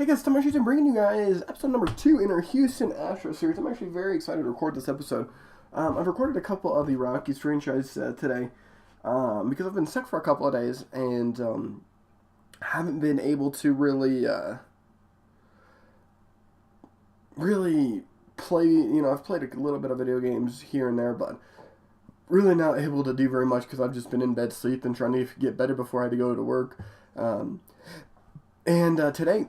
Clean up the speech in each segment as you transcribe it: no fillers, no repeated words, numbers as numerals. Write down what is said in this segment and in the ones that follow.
Hey guys, Tom Shoes, I'm bringing you guys episode number 2 in our Houston Astros series. I'm actually very excited to record this episode. I've recorded a couple of the Rockies franchise today because I've been sick for a couple of days and haven't been able to really play. I've played a little bit of video games here and there, but really not able to do very much because I've just been in bed sleeping, trying to get better before I had to go to work. Today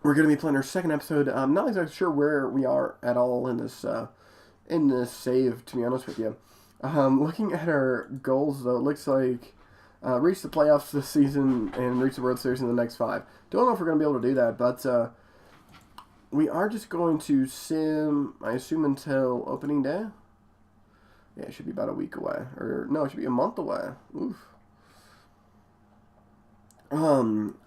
we're going to be playing our second episode. I'm not exactly sure where we are at all in this save, to be honest with you. Looking at our goals, though, it looks like reach the playoffs this season and reach the World Series in the next 5. Don't know if we're going to be able to do that, but we are just going to sim, I assume, until opening day. Yeah, it should be about a week away. Or, no, it should be a month away. Oof.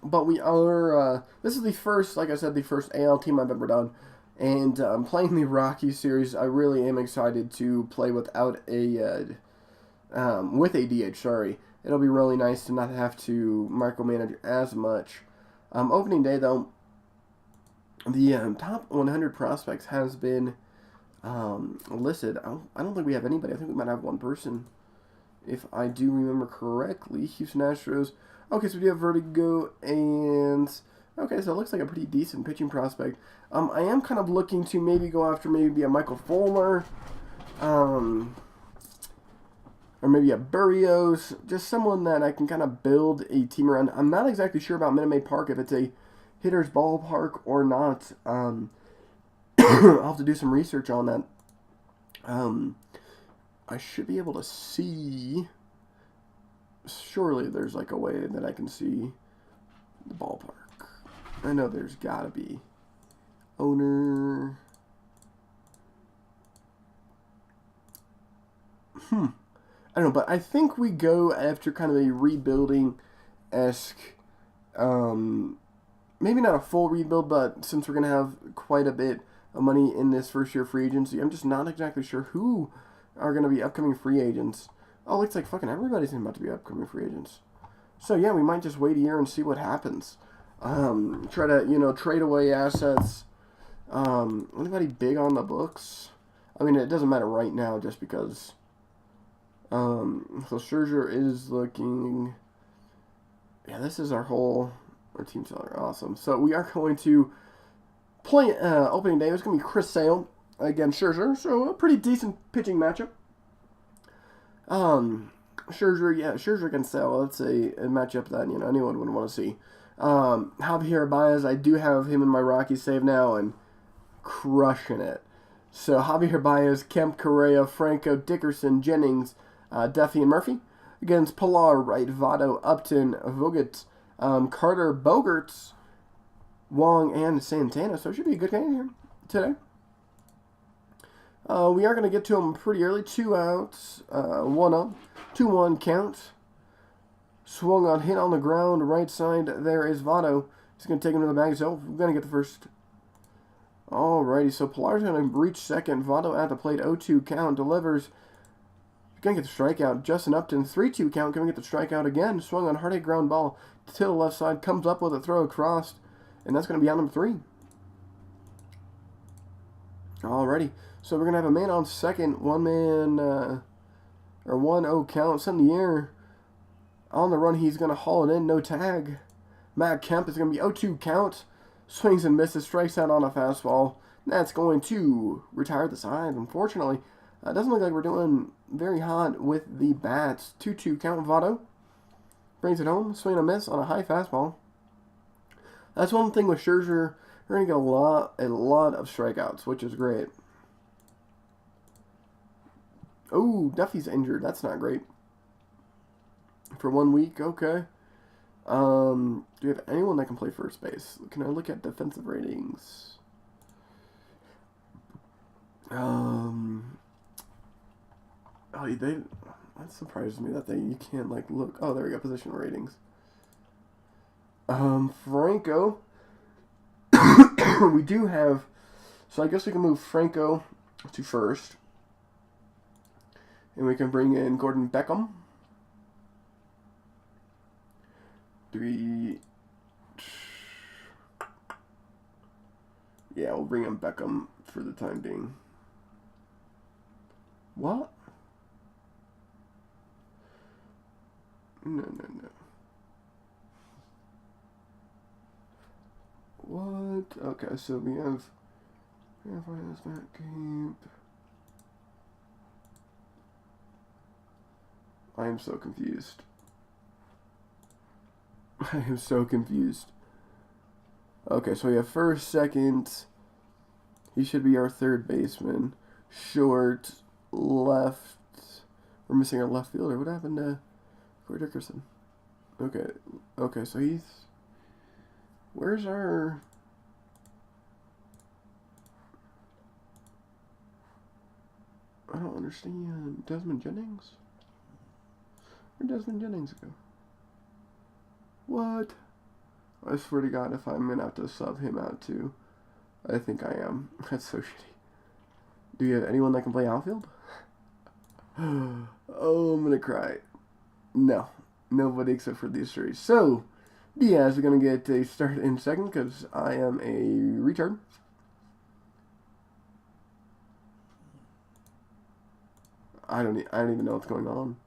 But we are, this is the first, like I said, the first AL team I've ever done, and playing the Rockies series, I really am excited to play without a, with a DH, sorry. It'll be really nice to not have to micromanage as much. Opening day, though, the top 100 prospects has been, listed. I don't think we have anybody. I think we might have one person, if I do remember correctly. Houston Astros. Okay, so we have Vertigo, and okay, so it looks like a pretty decent pitching prospect. I am kind of looking to maybe go after maybe a Michael Fulmer, or maybe a Burrios, just someone that I can kind of build a team around. I'm not exactly sure about Minute Maid Park, if it's a hitter's ballpark or not. I'll have to do some research on that. I should be able to see. Surely there's like a way that I can see the ballpark. I know there's gotta be. Owner. I don't know, but I think we go after kind of a rebuilding-esque, maybe not a full rebuild, but since we're going to have quite a bit of money in this first year free agency, I'm just not exactly sure who are going to be upcoming free agents. Oh, looks like fucking everybody's about to be upcoming free agents. So, yeah, we might just wait a year and see what happens. Try to, trade away assets. Anybody big on the books? I mean, it doesn't matter right now just because. So Scherzer is looking. Yeah, this is our team seller. Awesome. So, we are going to play opening day. It's going to be Chris Sale against Scherzer. So, a pretty decent pitching matchup. Scherzer against Sale. That's a matchup that, anyone would want to see. Javier Baez, I do have him in my Rockies save now and crushing it. So, Javier Baez, Kemp, Correa, Franco, Dickerson, Jennings, Duffy, and Murphy. Against Pilar, Wright, Votto, Upton, Vogt, Carter, Bogarts, Wong, and Santana. So, it should be a good game here today. We are going to get to him pretty early. 2 outs, 1 up, 2-1 count. Swung on, hit on the ground, right side. There is Votto. He's going to take him to the bag. So we're going to get the first. Alrighty, so Pilar's going to reach second. Votto at the plate, 0-2 count, delivers. He's going to get the strikeout. Justin Upton, 3-2 count, going to get the strikeout again. Swung on, hard hit ground ball to the left side, comes up with a throw across, and that's going to be out number 3. Alrighty. So we're going to have a man on second, 1-0 count, send the air. On the run, he's going to haul it in, no tag. Matt Kemp is going to be 0-2 count. Swings and misses, strikes out on a fastball. That's going to retire the side, unfortunately. It doesn't look like we're doing very hot with the bats. 2-2 count, Votto. Brings it home, swing and a miss on a high fastball. That's one thing with Scherzer. We're going to get a lot of strikeouts, which is great. Oh, Duffy's injured. That's not great. For 1 week, okay. Do you have anyone that can play first base? Can I look at defensive ratings? That surprises me that you can't look. Oh, there we go. Position ratings. Franco. We do have. So I guess we can move Franco to first. And we can bring in Gordon Beckham. Yeah, we'll bring in Beckham for the time being. What? No. What? Okay, so we have finance not keep. I am so confused. I am so confused. Okay, so we have first, second. He should be our third baseman. Short, left. We're missing our left fielder. What happened to Corey Dickerson? Okay, so he's... Where's our... I don't understand. Desmond Jennings? Where'd Desmond Jennings go? What? I swear to God, if I'm going to have to sub him out too. I think I am. That's so shitty. Do you have anyone that can play outfield? Oh, I'm going to cry. No. Nobody except for these three. So, Diaz is going to get a start in second because I am a retard. I don't even know what's going on.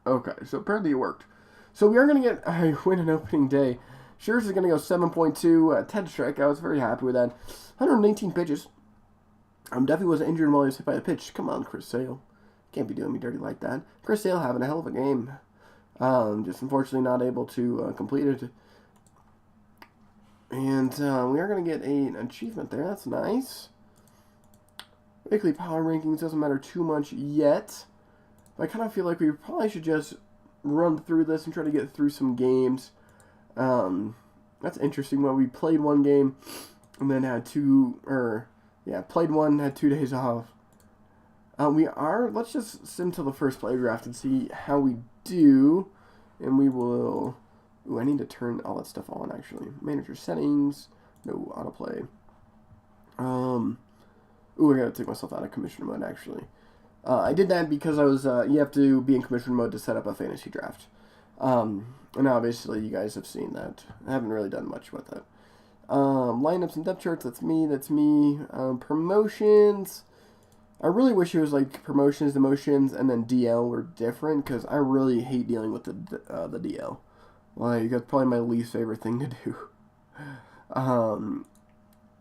Okay, so apparently it worked. So we are going to get a win on opening day. Shears is going to go 7.2, 10 strike. I was very happy with that. 118 pitches. Duffy was injured while he was hit by a pitch. Come on, Chris Sale. Can't be doing me dirty like that. Chris Sale having a hell of a game. Just unfortunately not able to complete it. And we are going to get an achievement there. That's nice. Weekly power rankings doesn't matter too much yet. But I kind of feel like we probably should just run through this and try to get through some games. That's interesting. Well, we played one game and then had played one, had 2 days off. Let's just sim to the first play draft and see how we do. And we will, I need to turn all that stuff on actually. Manager settings, no autoplay. I gotta take myself out of commissioner mode actually. I did that because I was, you have to be in commissioner mode to set up a fantasy draft. And obviously you guys have seen that. I haven't really done much with it. Lineups and depth charts, that's me. Promotions. I really wish it was like promotions, demotions, and then DL were different because I really hate dealing with the DL. Like, that's probably my least favorite thing to do.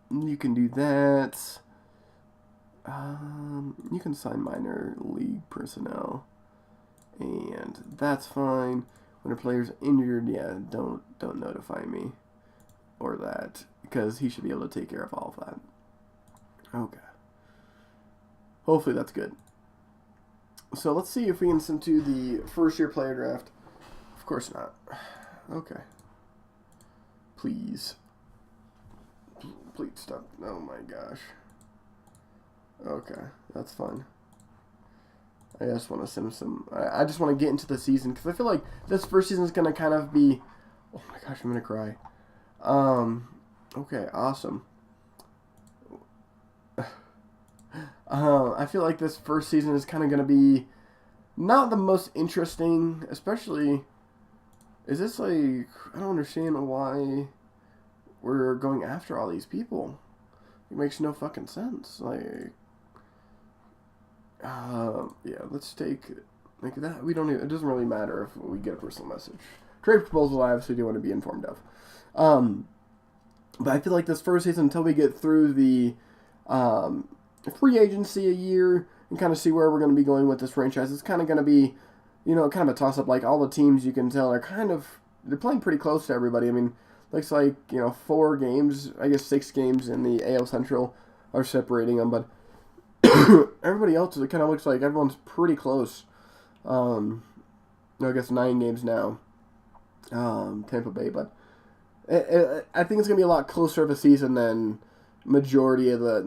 You can do that. You can sign minor league personnel, and that's fine. When a player's injured, yeah, don't notify me or that because he should be able to take care of all of that. Okay. Hopefully that's good. So let's see if we can send to the first year player draft. Of course not. Okay. Please. Please stop. Oh my gosh. Okay, that's fine. I just want to send some... I just want to get into the season because I feel like this first season is going to kind of be... Oh my gosh, I'm going to cry. Okay, awesome. I feel like this first season is kind of going to be not the most interesting, especially... Is this like... I don't understand why we're going after all these people. It makes no fucking sense. Like... yeah, let's take like that. We don't even, it doesn't really matter if we get a personal message. Trade proposal, I obviously do want to be informed of. But I feel like this first season, until we get through the free agency a year and kind of see where we're going to be going with this franchise, it's kind of going to be, kind of a toss-up. Like, all the teams you can tell are they're playing pretty close to everybody. I mean, looks like, 4 games, I guess 6 games in the AL Central are separating them, but everybody else, it kind of looks like everyone's pretty close. I guess 9 games now, Tampa Bay, but I think it's going to be a lot closer of a season than majority of the,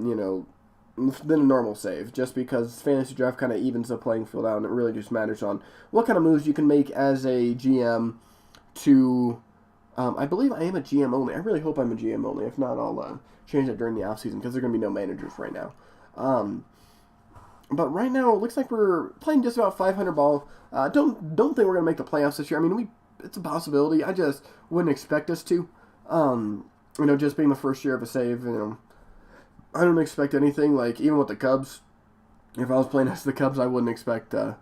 than a normal save, just because fantasy draft kind of evens the playing field out, and it really just matters on what kind of moves you can make as a GM to, I believe I am a GM only. I really hope I'm a GM only. If not, I'll change that during the offseason, because there are going to be no managers right now. But right now, it looks like we're playing just about 500 ball. Don't think we're going to make the playoffs this year. I mean, it's a possibility. I just wouldn't expect us to. Just being the first year of a save, I don't expect anything. Like, even with the Cubs, if I was playing as the Cubs, I wouldn't expect to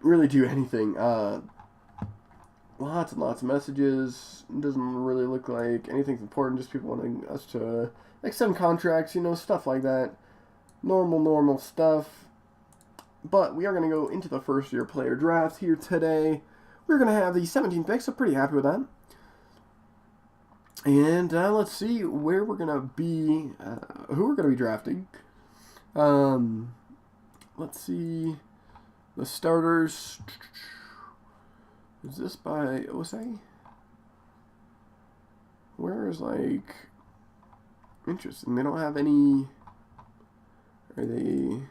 really do anything. Lots and lots of messages. It doesn't really look like anything's important. Just people wanting us to extend contracts, stuff like that. Normal stuff. But we are going to go into the first year player draft here today. We're going to have the 17 picks, so pretty happy with that. And let's see where we're going to be, who we're going to be drafting. Let's see the starters. Is this by OSA? Where is, interesting. They don't have any, are they...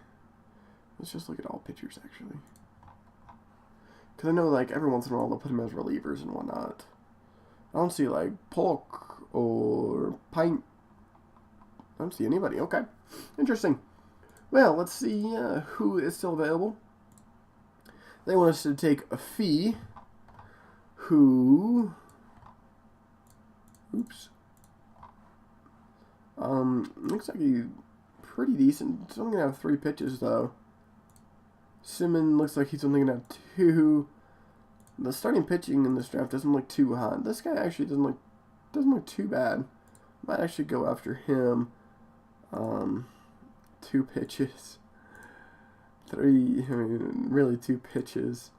Let's just look at all pitchers, actually. Because I know, every once in a while they'll put them as relievers and whatnot. I don't see, Polk or Pint. I don't see anybody. Okay. Interesting. Well, let's see who is still available. They want us to take a fee. Who... Oops. Looks like he's pretty decent. He's only going to have 3 pitches, though. Simon looks like he's only going to have 2. The starting pitching in this draft doesn't look too hot. This guy actually doesn't look too bad. Might actually go after him. 2 pitches. 3, really 2 pitches.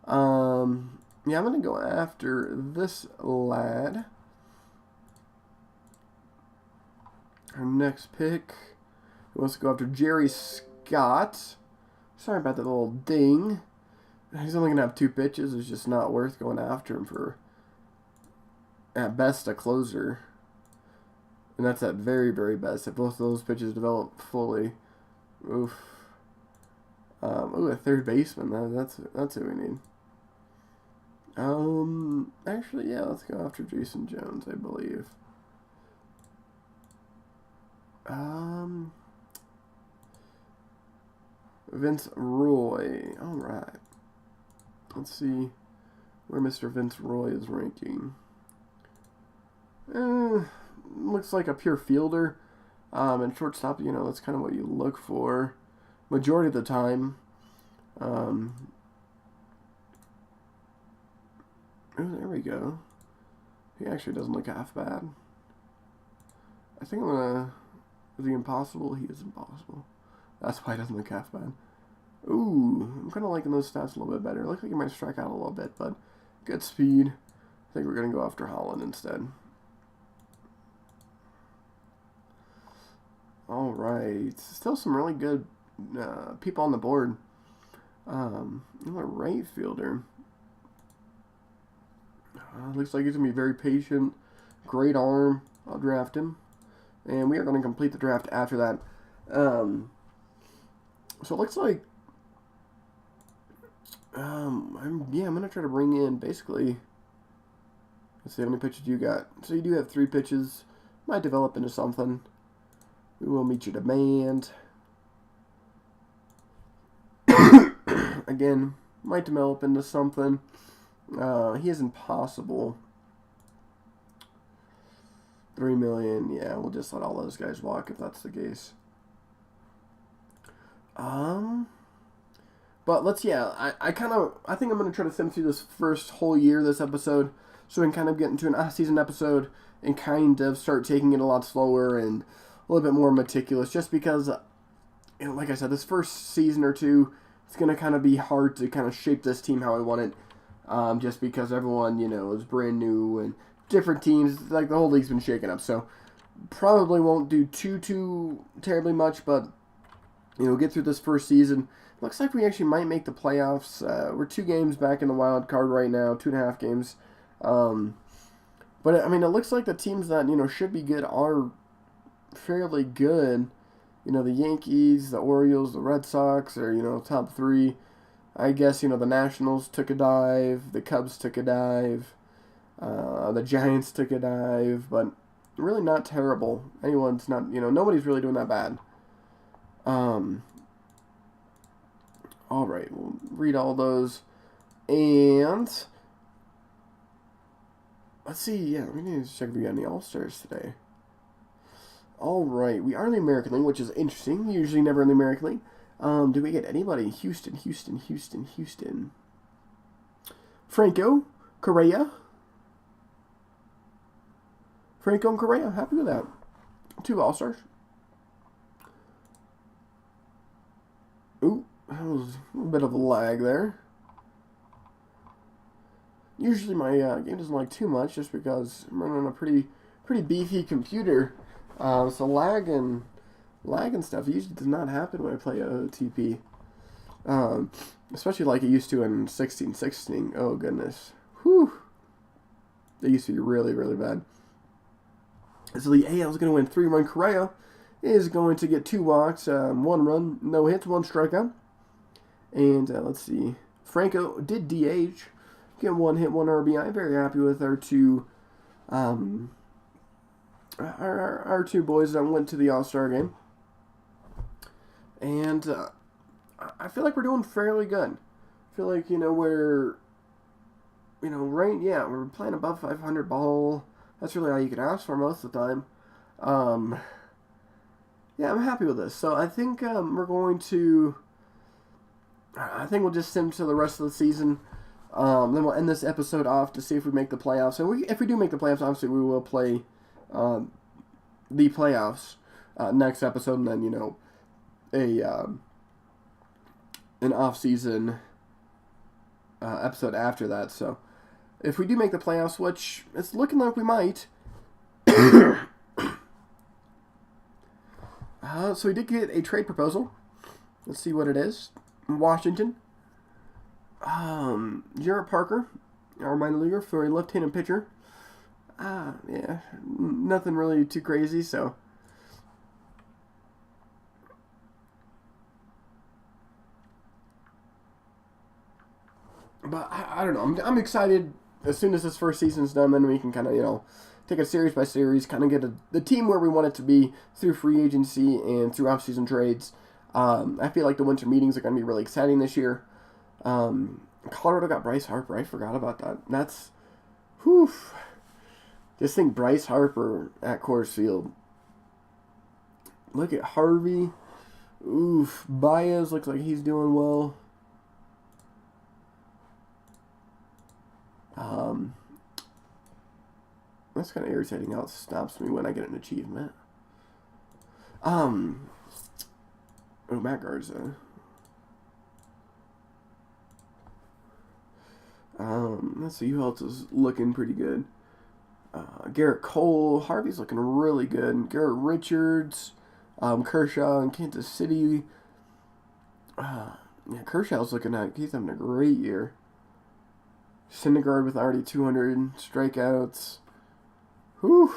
Yeah, I'm going to go after this lad. Our next pick. He wants to go after Jerry Scott. Sorry about that little ding. He's only going to have 2 pitches. It's just not worth going after him for, at best, a closer. And that's at very, very best. If both of those pitches develop fully. Oof. A third baseman. That's who we need. Actually, yeah, let's go after Jason Jones, I believe. Vince Roy. Alright. Let's see where Mr. Vince Roy is ranking. Looks like a pure fielder. And shortstop, that's kind of what you look for. Majority of the time. Oh, there we go. He actually doesn't look half bad. I think I'm gonna... Is he impossible? He is impossible. That's why he doesn't look half bad. Ooh, I'm kind of liking those stats a little bit better. Looks like he might strike out a little bit, but good speed. I think we're going to go after Holland instead. Alright, still some really good people on the board. I'm a right fielder. Looks like he's going to be very patient. Great arm. I'll draft him. And we are going to complete the draft after that. So it looks like, I'm going to try to bring in, basically, let's see how many pitches you got. So you do have 3 pitches. Might develop into something. We will meet your demand. Again, might develop into something. He is impossible. 3 million, yeah, we'll just let all those guys walk if that's the case. But let's, I think I'm going to try to sim through this first whole year, this episode, so we can kind of get into an off-season episode and kind of start taking it a lot slower and a little bit more meticulous, just because, like I said, this first season or two, it's going to kind of be hard to kind of shape this team how I want it, just because everyone, is brand new and different teams, the whole league's been shaken up, so probably won't do too terribly much, but, get through this first season. Looks like we actually might make the playoffs. We're 2 games back in the wild card right now, 2.5 games. But, it looks like the teams that, should be good are fairly good. The Yankees, the Orioles, the Red Sox are, top 3. I guess, the Nationals took a dive, the Cubs took a dive, the Giants took a dive, but really not terrible. Anyone's not, nobody's really doing that bad. Alright, we'll read all those. And let's see. Yeah, we need to check if we got any All-Stars today. All right, we are in the American League, which is interesting. We usually never in the American League. Do we get anybody? Houston. Franco Correa. Franco and Correa. Happy with that. 2 All-Stars. Ooh, that was a bit of a lag there. Usually my game doesn't lag too much just because I'm running on a pretty beefy computer. So lag and stuff usually does not happen when I play OOTP. Especially like it used to in 16. Oh goodness. Whew. They used to be really bad. So the AL is going to win 3-run. Correa is going to get 2 walks, 1 run, no hits, 1 strikeout. And let's see. Franco did DH. Get 1 hit, 1 RBI. Very happy with our 2 our 2 boys that went to the All-Star game. And I feel like we're doing fairly good. I feel like, we're we're playing above 500 ball. That's really all you can ask for most of the time. Yeah, I'm happy with this. So I think we're going to. I think we'll just sim to the rest of the season. Then we'll end this episode off to see if we make the playoffs. And if we do make the playoffs, obviously we will play the playoffs next episode, and then an off-season episode after that. So if we do make the playoffs, which it's looking like we might. So we did get a trade proposal. Let's see what it is. Washington. Jarrett Parker, our minor leaguer, for a left-handed pitcher. Yeah, nothing really too crazy, so. But I don't know. I'm excited. As soon as this first season's done, then we can kind of, take it series by series, kind of get the team where we want it to be through free agency and through off-season trades. I feel like the winter meetings are going to be really exciting this year. Colorado got Bryce Harper. I forgot about that. That's, whew. Just think Bryce Harper at Coors Field. Look at Harvey. Oof. Baez looks like he's doing well. That's kind of irritating how it stops me when I get an achievement. Oh, Matt Garza. Let's see who else is looking pretty good. Garrett Cole. Harvey's looking really good. Garrett Richards. Kershaw in Kansas City. Yeah, Kershaw's looking like he's having a great year. Syndergaard with already 200 strikeouts. Whew.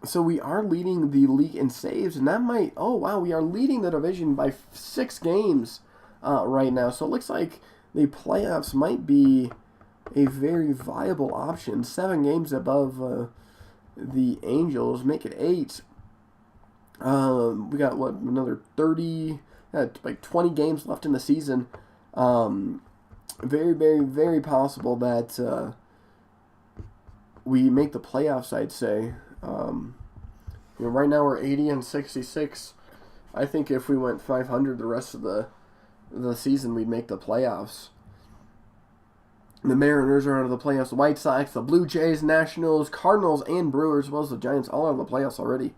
So we are leading the league in saves, and that might... Oh, wow, we are leading the division by 6 games right now. So it looks like the playoffs might be a very viable option. 7 games above the Angels. Make it 8. We got, another 30... like 20 games left in the season. Very possible that we make the playoffs, I'd say. Right now we're 80 and 66. I think if we went 500 the rest of the season, we'd make the playoffs. The Mariners are out of the playoffs. The White Sox, the Blue Jays, Nationals, Cardinals, and Brewers, as well as the Giants, all out of the playoffs already.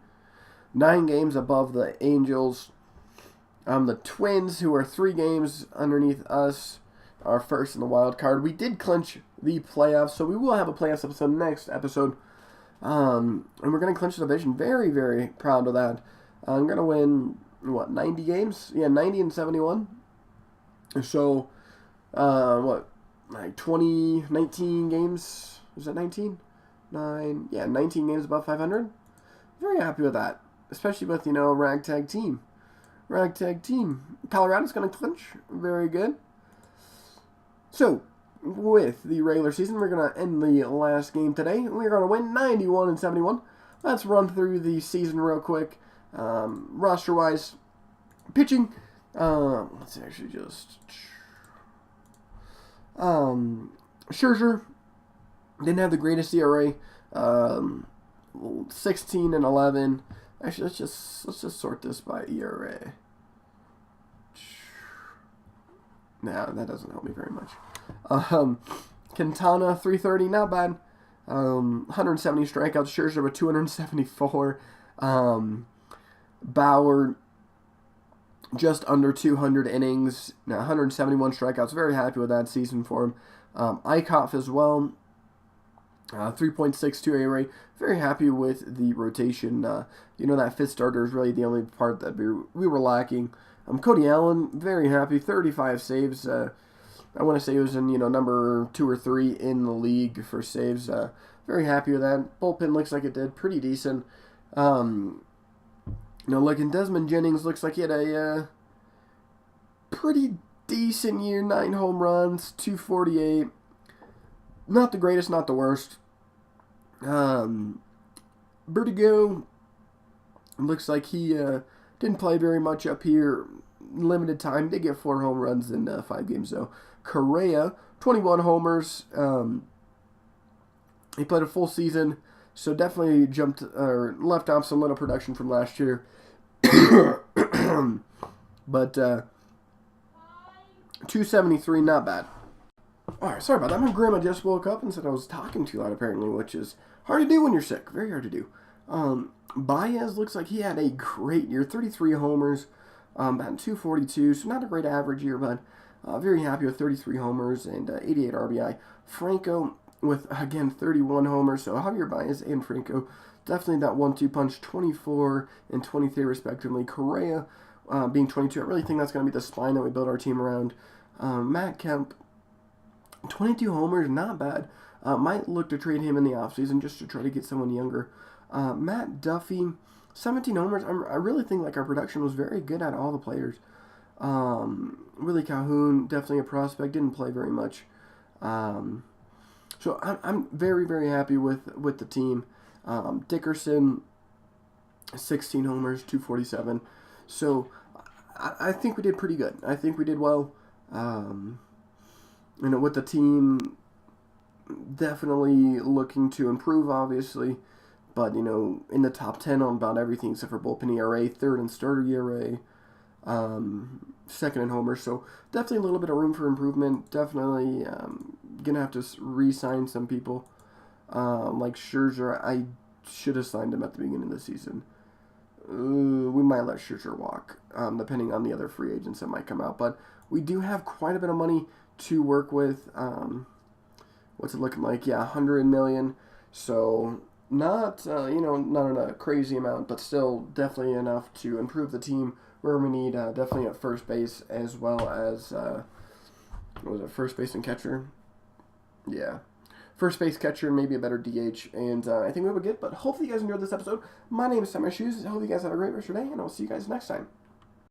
9 games above the Angels. The Twins, who are 3 games underneath us, are first in the wild card. We did clinch the playoffs, so we will have a playoffs episode next episode. And we're going to clinch the division. Very proud of that. I'm going to win, 90 games? Yeah, 90 and 71. So, 19 games? Is that 19? 19 games above 500. Very happy with that. Especially with, a ragtag team. Colorado's going to clinch. Very good. So, with the regular season, we're going to end the last game today. We're going to win 91 and 71. Let's run through the season real quick. Roster-wise, pitching. Let's actually just... Scherzer didn't have the greatest ERA. 16 and 11. Actually, let's just sort this by ERA. Nah, that doesn't help me very much. Quintana 330, not bad. 170 strikeouts. Scherzer with 274. Bauer just under 200 innings. Now 171 strikeouts. Very happy with that season for him. Eichhoff as well. 3.62 ERA. Very happy with the rotation. That fifth starter is really the only part that we were lacking. Cody Allen, very happy. 35 saves. I want to say he was in, number 2 or 3 in the league for saves. Very happy with that. Bullpen looks like it did pretty decent. Looking Desmond Jennings looks like he had a pretty decent year. 9 home runs, 248. Not the greatest, not the worst. Vertigo looks like he didn't play very much up here. Limited time. Did get 4 home runs in 5 games, though. Correa, 21 homers. He played a full season, so definitely left off some little production from last year. But 273, not bad. Alright, sorry about that. My grandma just woke up and said I was talking too loud, apparently, which is hard to do when you're sick. Very hard to do. Baez looks like he had a great year. 33 homers, about 242, so not a great average year, but very happy with 33 homers and 88 RBI. Franco with, again, 31 homers, so Javier Baez and Franco, definitely that 1-2 punch, 24 and 23 respectively. Correa being 22, I really think that's going to be the spine that we build our team around. Matt Kemp, 22 homers, not bad. Might look to trade him in the offseason just to try to get someone younger. Matt Duffy, 17 homers. I really think our production was very good at all the players. Willie Calhoun, definitely a prospect, didn't play very much. So I'm very, very happy with the team. Dickerson, 16 homers, 247. So I think we did pretty good. I think we did well. With the team definitely looking to improve, obviously. But, in the top 10 on about everything except for bullpen ERA, third and starter ERA, second in homers. So definitely a little bit of room for improvement. Definitely going to have to re-sign some people. Like Scherzer, I should have signed him at the beginning of the season. We might let Scherzer walk, depending on the other free agents that might come out. But we do have quite a bit of money to work with. What's it looking like? Yeah, $100 million. So not not a crazy amount, but still definitely enough to improve the team where we need. Definitely at first base as well as first base and catcher. Yeah. First base, catcher, and maybe a better DH. And I think we would get. But hopefully you guys enjoyed this episode. My name is Sam Shoes. I hope you guys have a great rest of your day, and I'll see you guys next time.